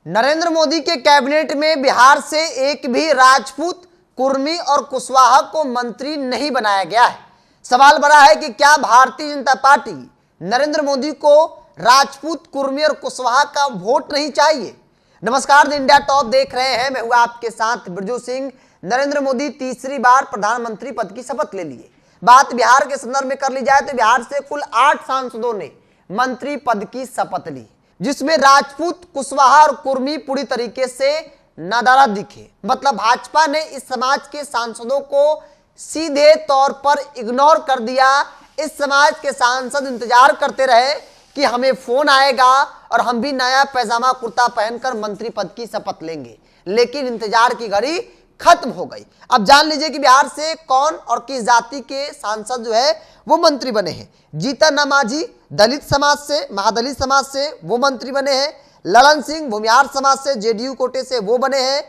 नरेंद्र मोदी के कैबिनेट में बिहार से एक भी राजपूत, कुर्मी और कुशवाहा को मंत्री नहीं बनाया गया है। सवाल बड़ा है कि क्या भारतीय जनता पार्टी नरेंद्र मोदी को राजपूत, कुर्मी और कुशवाहा का वोट नहीं चाहिए? नमस्कार, द इंडिया टॉप देख रहे हैं। मैं हूं आपके साथ बिरजू सिंह। नरेंद्र मोदी तीसरी बार प्रधानमंत्री पद की शपथ ले लिए। बात बिहार के संदर्भ में कर ली जाए तो बिहार से कुल 8 सांसदों ने मंत्री पद की शपथ ली, जिसमें राजपूत, कुशवाहा और कुर्मी पूरी तरीके से नादारा दिखे। मतलब भाजपा ने इस समाज के सांसदों को सीधे तौर पर इग्नोर कर दिया। इस समाज के सांसद इंतजार करते रहे कि हमें फोन आएगा और हम भी नया पैजामा कुर्ता पहनकर मंत्री पद की शपथ लेंगे, लेकिन इंतजार की घड़ी खत्म हो गई। अब जान लीजिए कि बिहार से कौन और किस जाति के सांसद जो है वो मंत्री बने हैं। जीतन राम मांझी दलित समाज से, महादलित समाज से वो मंत्री बने हैं। ललन सिंह भूमिहार समाज से, जेडीयू कोटे से वो बने हैं।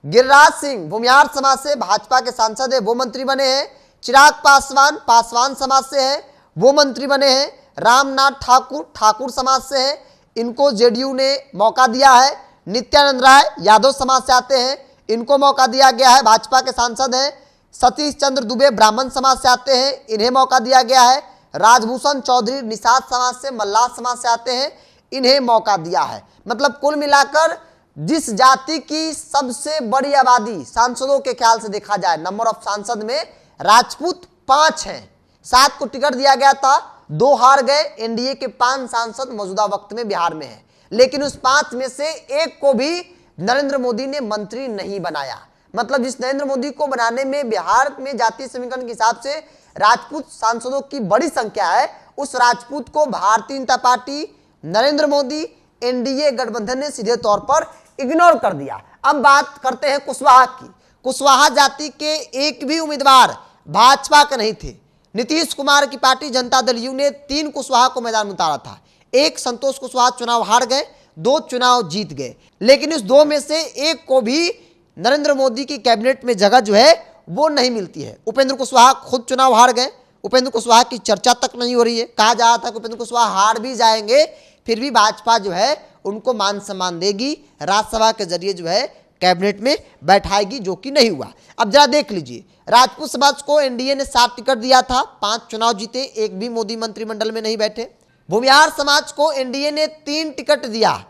गिरिराज सिंह भूमिहार समाज से, भाजपा के सांसद है, वो मंत्री बने हैं। चिराग पासवान पासवान समाज से है, वो मंत्री बने हैं। रामनाथ ठाकुर ठाकुर समाज से है, इनको जेडीयू ने मौका दिया है। नित्यानंद राय यादव समाज से आते हैं, इनको मौका दिया गया है, भाजपा के सांसद हैं। सतीश चंद्र दुबे ब्राह्मण समाज से आते हैं, इन्हें मौका दिया गया है। राजभूषण चौधरी निषाद समाज से, मल्लाह समाज से आते हैं, इन्हें मौका दिया है। मतलब कुल मिलाकर जिस जाति की सबसे बड़ी आबादी सांसदों के ख्याल से देखा जाए, नंबर ऑफ सांसद में राजपूत 5 हैं। 7 को टिकट दिया गया था, 2 हार गए। एनडीए के 5 सांसद मौजूदा वक्त में बिहार में हैं, लेकिन उस 5 में से एक को भी नरेंद्र मोदी ने मंत्री नहीं बनाया। मतलब जिस नरेंद्र मोदी को बनाने में बिहार में जातीय समीकरण के हिसाब से राजपूत सांसदों की बड़ी संख्या है, उस राजपूत को भारतीय जनता पार्टी, नरेंद्र मोदी, एनडीए गठबंधन ने सीधे तौर पर इग्नोर कर दिया। अब बात करते हैं कुशवाहा की। कुशवाहा जाति के एक भी उम्मीदवार भाजपा के नहीं थे। नीतीश कुमार की पार्टी जनता दल यू ने 3 कुशवाहा को मैदान में उतारा था। एक संतोष कुशवाहा चुनाव हार गए, 2 चुनाव जीत गए, लेकिन इस 2 में से एक को भी नरेंद्र मोदी की कैबिनेट में जगह जो है वो नहीं मिलती है। उपेंद्र कुशवाहा खुद चुनाव हार गए। उपेंद्र कुशवाहा की चर्चा तक नहीं हो रही है। कहा जा रहा था कि उपेंद्र कुशवाहा हार भी जाएंगे, फिर भी भाजपा जो है उनको मान सम्मान देगी, राज्यसभा के जरिए जो है कैबिनेट में बैठाएगी, जो कि नहीं हुआ। अब जरा देख लीजिए, राजपूत समाज को एनडीए ने 7 टिकट दिया था, 5 चुनाव जीते, एक भी मोदी मंत्रिमंडल में नहीं बैठे। भूमिहार समाज को एनडीए ने 3 टिकट दिया,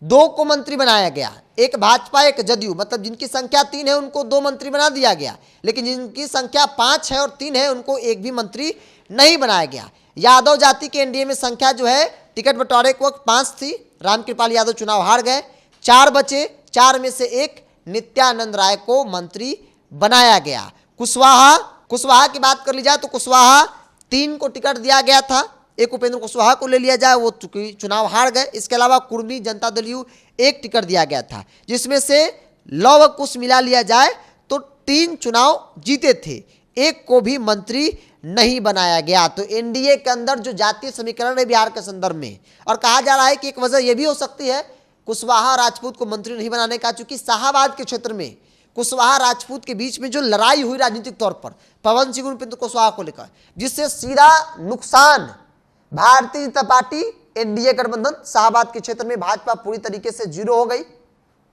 2 को मंत्री बनाया गया, एक भाजपा एक जदयू। मतलब जिनकी संख्या 3 है उनको 2 मंत्री बना दिया गया, लेकिन जिनकी संख्या 5 है और 3 है उनको एक भी मंत्री नहीं बनाया गया। यादव जाति के एनडीए में संख्या जो है टिकट बंटवारे के वक्त 5 थी, रामकृपाल यादव चुनाव हार गए, 4 बचे, 4 में से एक नित्यानंद राय को मंत्री बनाया गया। कुशवाहा की बात कर ली जाए तो कुशवाहा 3 को टिकट दिया गया था, एक उपेंद्र कुशवाहा को ले लिया जाए, वो चुनाव हार गए। इसके अलावा कुर्मी जनता दल यू 1 टिकट दिया गया था, जिसमें से लव व कुश मिला लिया जाए तो 3 चुनाव जीते थे, एक को भी मंत्री नहीं बनाया गया। तो एनडीए के अंदर जो जातीय समीकरण है बिहार के संदर्भ में, और कहा जा रहा है कि एक वजह यह भी हो सकती है कुशवाहा राजपूत को मंत्री नहीं बनाने का, चूंकि शाहाबाद के क्षेत्र में कुशवाहा राजपूत के बीच में जो लड़ाई हुई राजनीतिक तौर पर पवन सिंह उपेंद्र कुशवाहा को लेकर, जिससे सीधा नुकसान भारतीय जनता पार्टी, एनडीए गठबंधन, शाहाबाद के क्षेत्र में भाजपा पूरी तरीके से 0 हो गई,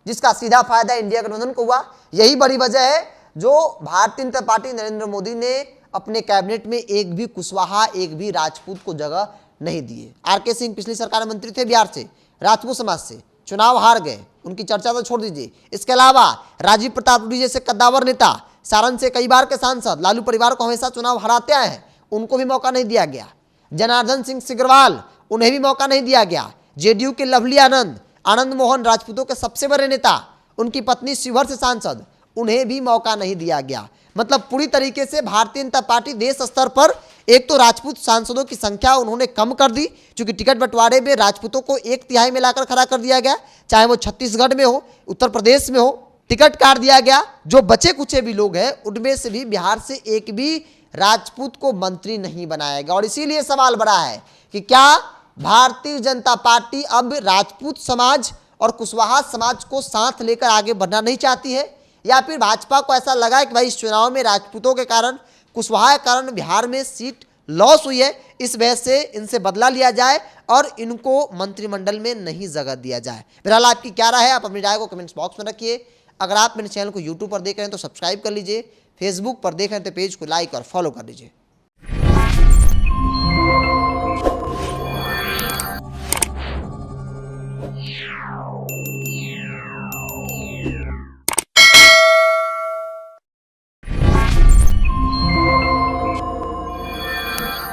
जिसका सीधा फायदा इंडिया गठबंधन को हुआ। यही बड़ी वजह है जो भारतीय जनता पार्टी नरेंद्र मोदी ने अपने कैबिनेट में एक भी कुशवाहा, एक भी राजपूत को जगह नहीं दिए। आरके सिंह पिछली सरकार में मंत्री थे बिहार से, राजपूत समाज से, चुनाव हार गए, उनकी चर्चा तो छोड़ दीजिए। इसके अलावा राजीव प्रताप रूडी जैसे कद्दावर नेता, सारण से कई बार के सांसद, लालू परिवार को हमेशा चुनाव हराते आए हैं, उनको भी मौका नहीं दिया गया। जनार्दन सिंह सिग्रीवाल, उन्हें भी मौका नहीं दिया गया। जेडीयू के लवली आनंद मोहन राजपूतों के सबसे बड़े नेता, उनकी पत्नी शिवहर से सांसद, उन्हें भी मौका नहीं दिया गया। मतलब पूरी तरीके से भारतीय जनता पार्टी देश स्तर पर एक तो राजपूत सांसदों की संख्या उन्होंने कम कर दी, क्योंकि टिकट बंटवारे में राजपूतों को 1/3 में लाकर खड़ा कर दिया गया, चाहे वो छत्तीसगढ़ में हो, उत्तर प्रदेश में हो, टिकट काट दिया गया। जो बचे कुचे भी लोग हैं उनमें से भी बिहार से एक भी राजपूत को मंत्री नहीं बनाया गया। और इसीलिए सवाल बड़ा है कि क्या भारतीय जनता पार्टी अब राजपूत समाज और कुशवाहा समाज को साथ लेकर आगे बढ़ना नहीं चाहती है, या फिर भाजपा को ऐसा लगा कि भाई इस चुनाव में राजपूतों के कारण, कुशवाहा के कारण बिहार में सीट लॉस हुई है, इस वजह से इनसे बदला लिया जाए और इनको मंत्रिमंडल में नहीं जगह दिया जाए। फिलहाल आपकी क्या राय है, आप अपनी राय को कमेंट्स बॉक्स में रखिए। अगर आप मेरे चैनल को यूट्यूब पर देख रहे हैं तो सब्सक्राइब कर लीजिए, फेसबुक पर देख रहे हैं तो पेज को लाइक और फॉलो कर लीजिए।